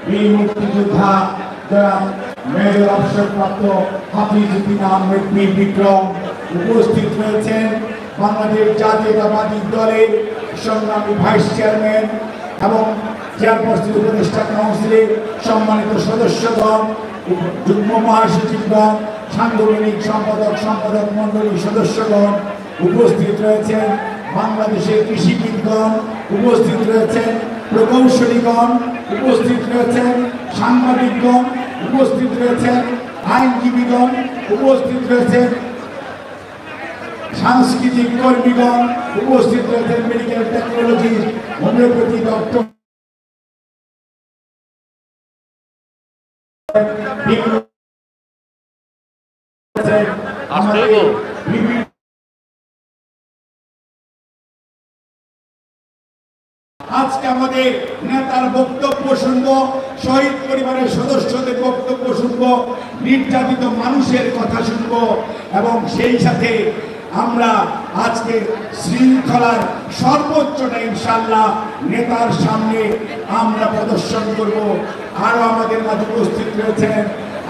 বীর মুক্তিযোদ্ধা যারা মেজর অবসরপ্রাপ্ত হাফিজউদ্দিন আহমেদ বীর বিক্রম উপস্থিত রয়েছেন। বাংলাদেশ জাতীয়তাবাদী দলের সংগ্রামী ভাইস চেয়ারম্যান এবং চেয়ারপারসন উপদেষ্টা কাউন্সিলের সম্মানিত সদস্যগণ, যুগ্ম মহাসচিবগণ, সাংগঠনিক সম্পাদক মন্ডলীর সদস্যগণ উপস্থিত রয়েছেন। বাংলাদেশের কৃষিবিদগণ উপস্থিত রয়েছেন, প্রকৌশলীগণ উপস্থিত রয়েছেন, সাংবাদিকগণ উপস্থিত রয়েছেন, আইনজীবীগণ উপস্থিত রয়েছেন, সাংস্কৃতিক কর্মীগণ উপস্থিত রয়েছেন, মেডিকেল টেকনোলজি হোমিওপ্যাথি ডক্টর আজকে আমাদের নেতার বক্তব্য শুনব, শহীদ পরিবারের সদস্যদের বক্তব্য শুনব, নির্যাতিত মানুষের কথা শুনব এবং সেই সাথে আমরা আজকে শৃঙ্খলার সর্বোচ্চটা ইনশাআল্লাহ নেতার সামনে আমরা প্রদর্শন করব। আরো আমাদের মাঝে উপস্থিত রয়েছেন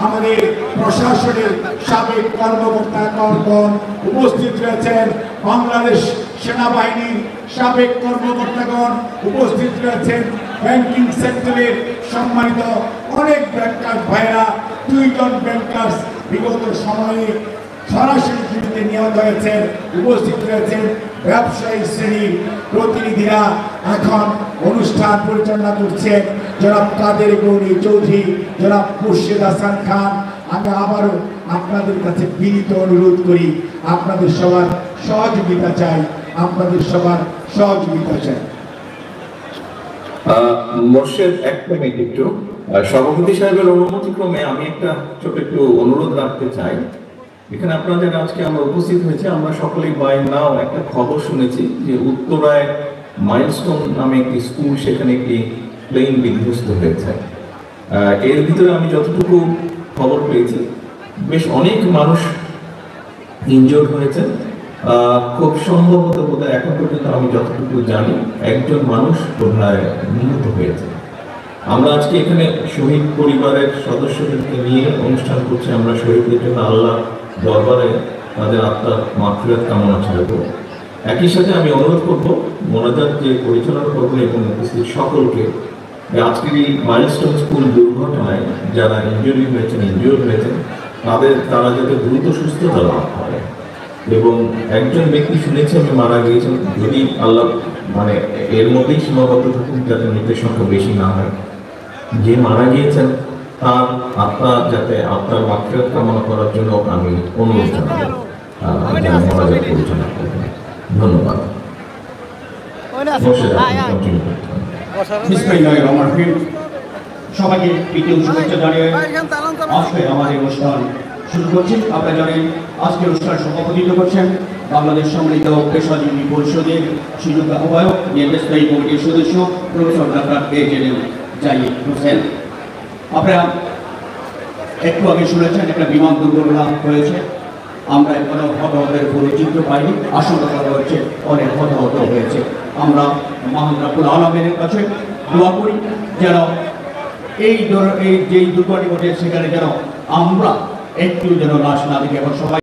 আমাদের প্রশাসনের সাবেক কর্মকর্তাগণ উপস্থিত রয়েছেন, বাংলাদেশ সেনাবাহিনীর সাবেক কর্মকর্তাগণ উপস্থিত রয়েছেন, ব্যাংকিং সেক্টরের সম্মানিত অনেক ব্যাংকার ভাইরা, 2 জন ব্যাংকার্স বিগত সময়ে সরাসরি ডিউটিতে নিয়োগ হয়েছেন, উপস্থিত রয়েছেন ব্যবসায়ী শ্রেণীর প্রতিনিধিরা। এখন অনুষ্ঠান পরিচালনা করছেন জনাব কাদের গৌরী চৌধুরী, জনাব মুর্শিদ হাসান খান। আমি আবারও আপনাদের কাছে বিনীত অনুরোধ করি, আপনাদের সবার সহযোগিতা চাই, আপনাদের সবার সহযোগিতা চাই। মোর্শেদ এক মিনিট একটু, সভাপতি সাহেবের অনুমতি ক্রমে আমি একটা ছোট একটু অনুরোধ রাখতে চাই। এখানে আপনাদের আজকে আমরা উপস্থিত হয়েছে, আমরা সকলেই বাই নাও একটা খবর শুনেছি যে উত্তরায় মাইলস্টোন নামে একটি স্কুল, সেখানে একটি প্লেন বিধ্বস্ত হয়েছে। এর ভিতরে আমি যতটুকু খবর পেয়েছি বেশ অনেক মানুষ ইনজোর্ড হয়েছে, খুব সম্ভবত বোধহয় এখন পর্যন্ত আমি যতটুকু জানি একজন মানুষ বোধহয় নিহত হয়েছে। আমরা আজকে এখানে শহীদ পরিবারের সদস্যদেরকে নিয়ে অনুষ্ঠান করছি, আমরা শহীদদের জন্য আল্লাহ দরবারে তাদের আত্মার মাগফিরাত কামনা চাইব। একই সাথে আমি অনুরোধ করব মোনাজাত যে পরিচালনা করবেন এবং উপস্থিত সকলকে, আজকের এই মাইলস্টোন স্কুল দুর্ঘটনায় যারা ইনজুর হয়েছেন তারা যাতে দ্রুত সুস্থতা লাভ করে। এবং একজন ব্যক্তি শুনেছি আমি মারা গিয়েছেন, যদি আল্লাহ মানে এর মধ্যেই সীমাবদ্ধ থাকুন যাতে মৃতের সংখ্যা বেশি না হয়। যে মারা গিয়েছেন তার আত্মা যাতে আত্মার মাগফিরাত কামনা করার জন্য আমি অনুরোধ জানাবো মোনাজাত পরিচালনা করবেন। ধন্যবাদ। সবাইকে প্রীতীয় শুভেচ্ছা জানিয়ে আজকে আমাদের অনুষ্ঠান শুরু করছি। আপনারা জানেন আজকের অনুষ্ঠান সভাপতিত্ব করছেন বাংলাদেশ সম্মিলিত পেশাজীবী পরিষদের সুযোগ্য আহ্বায়ক, নির্দেশকারী কমিটির সদস্য professor doctor AJM Zahid Hossain. আপনারা একটু আগে শুনেছেন একটা বিমান দুর্ঘটনা হয়েছে, আমরা এখনো হতাহতের পুরো চিত্র পাইনি, আশঙ্কা করা হচ্ছে অনেক হতাহত হয়েছে। আমরা মহান রব্বুল আলামিনের কাছে দোয়া করি যেন এই যেই দুর্ঘটনা ঘটে সেখানে যেন আমরা একটু যেন লাশ না দেখি। এখন সবাই